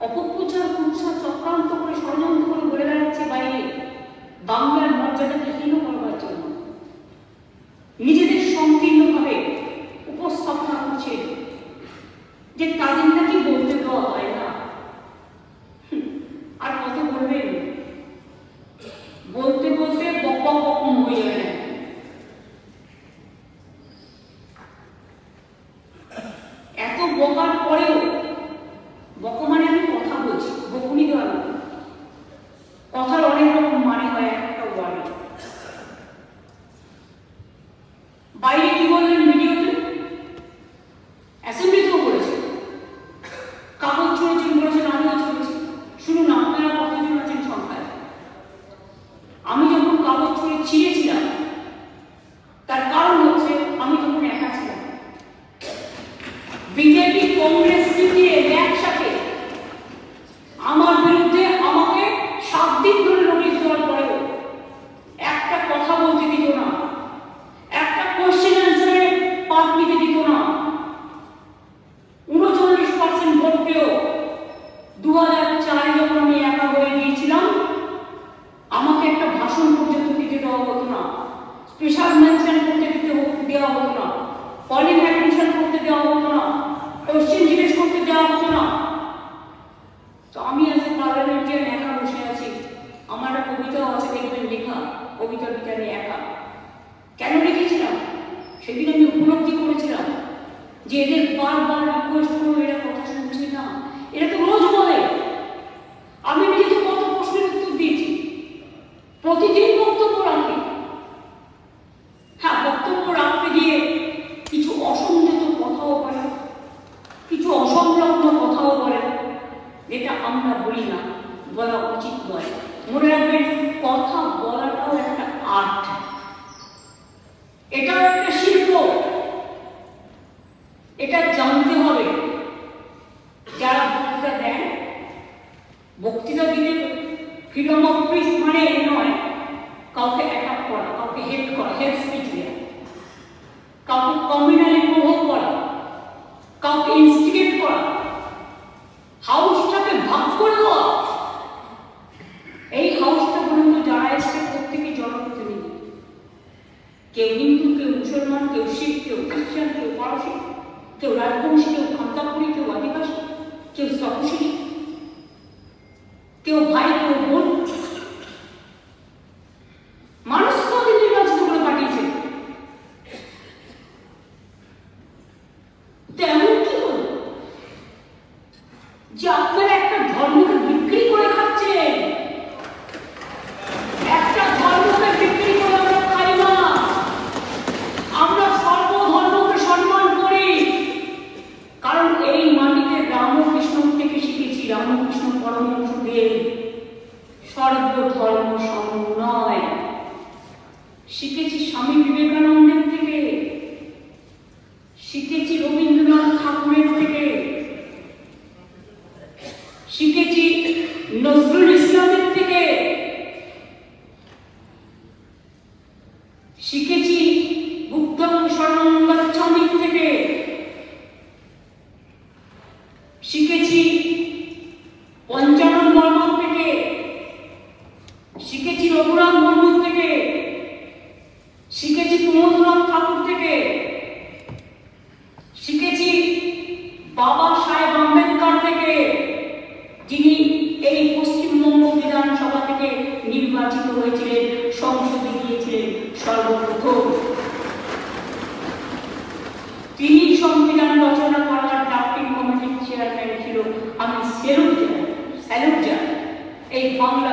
অপপ্রচার কুৎসা চক্রান্ত করে ষড়যন্ত্র করে বলে বেড়াচ্ছে বাইরে বাংলার মর্যাদাকে হীন করবার জন্য, নিজেদের সংকীর্ণভাবে উপস্থাপনা করছে যে তাদের নাকি বলতে দেওয়া হয় না। আর কত বলবেন, বলতে বলতে বকবক বকম হয়ে যাবে না। এত বকার পরেও, বক মানে আমি কথা বলছি, বকুনি দেওয়া না, কথার অনেক রকম মানে হয় একটা ওয়ার্ডে। বাইরে কি বললেন ভিডিওতে, অ্যাসেম্বলিতেও বলেছে, কাগজ ছড়েছেন বলেছেন, আমিও ছড়েছি। শুনুন আপনারা কতজন আছেন সংখ্যায়। আমি যখন কাগজ ছড়ে ছিঁড়েছিলাম তার কারণ হচ্ছে আমি তখন একা ছিলাম। বিজেপি কংগ্রেস সিপিএ একসাথে আমার বিরুদ্ধে আমাকে 7 দিন ধরে নোটিশ দেওয়ার পরেও একটা কথা বলতে দিত না, একটা কোশ্চেন অ্যান্সারে পাঠ নিতে দিত না। 39% ভোট পেয়েও 2004 যখন আমি একা হয়ে গিয়েছিলাম আমাকে একটা ভাষণ পর্যন্ত দিতে দেওয়া হতো না, স্পেশাল মেনশন করতে দেওয়া হতো না, কলিং অ্যাটেনশন করতে দেওয়া হতো না, কোশ্চেন জিজ্ঞেস করতে দেওয়া হতো না। তো আমি আজ পার্লামেন্টের একা বসে আছি। আমার একটা কবিতাও আছে, দেখবেন লেখা, কবিতা বিকারে একা। কেন লিখেছিলাম? সেদিন আমি উপলব্ধি করেছিলাম যে এদের বারবার রিকোয়েস্ট করে এরা কথা শুনছে না, এরা তো রোজ বলে। আমি নিজে তো কত প্রশ্নের উত্তর দিয়েছি, প্রতিদিন বক্তব্য রাখি। হ্যাঁ, বক্তব্য রাখতে গিয়ে কিছু অসংযত কথাও বলে, কিছু অসংলগ্ন কথাও বলে, যেটা আমরা বলি না, বলা উচিত নয়। মনে রাখবেন, কথা বলাটাও একটা আর্ট, এটাও একটা শিল্প, এটা জানতে হবে। যারা বক্তৃতা দেন, বক্তৃতা দিলে ফ্রিডম অফ স্পিচ মানে এ নয় কাউকে অ্যাটাক করা, কাউকে হেট করা, হেট স্পিচ দেওয়া, কাউকে কমিউনালি প্রভোগ করা, কাউকে ইনস্টিগেট করা, হাউসটাকে ভাগ করে দেওয়া। এই হাউসটা পর্যন্ত যারা এসছে প্রত্যেকে জনপ্রতিনিধি, কেউ হিন্দু, কেউ মুসলমান, কেউ শিখ, কেউ খ্রিস্টান, কেউ পারসি, কেউ রাজবংশী, কেউ খান্তাপুরি, কেউ আদিবাসী, কেউ তপশিলি, কেউ ভাই, কেউ বোন। মানুষ তাদের নির্বাচিত করে পাঠিয়েছে। তেমন কি হল যে আপনারা একটা ধর্মকে বিক্রি করে খাচ্ছেন? একটা ধর্মকে বিক্রি করে আমরা খাই না। আমরা সর্বধর্মকে সম্মান করি, কারণ এই মাটিতে রামকৃষ্ণ থেকে শিখেছি, রামকৃষ্ণ পরমহংসদেব সর্বধর্ম সমন্বয় শিখেছি, স্বামী বিবেকানন্দের থেকে শিখেছি, রবীন্দ্রনাথ ঠাকুরের থেকে শিখেছি, নজরুল ইসলামের থেকে শিখেছি, বুদ্ধং শরণং গচ্ছামির থেকে শিখেছি, পঞ্চানন বর্মার থেকে শিখেছি, রঘুরাম মুর্মুর থেকে শিখেছি, প্রমোদনাথ ঠাকুর থেকে শিখেছি, বাবা সাহেব আম্বেদকর থেকে, যিনি এই পশ্চিমবঙ্গ বিধানসভা থেকে নির্বাচিত হয়েছিলেন, সংসদে গিয়েছিলেন সর্বপ্রথম। তিনি সংবিধান রচনা করার ড্রাফটিং কমিটির চেয়ারম্যান ছিল। আমি স্যালুট জানাই এই বাংলা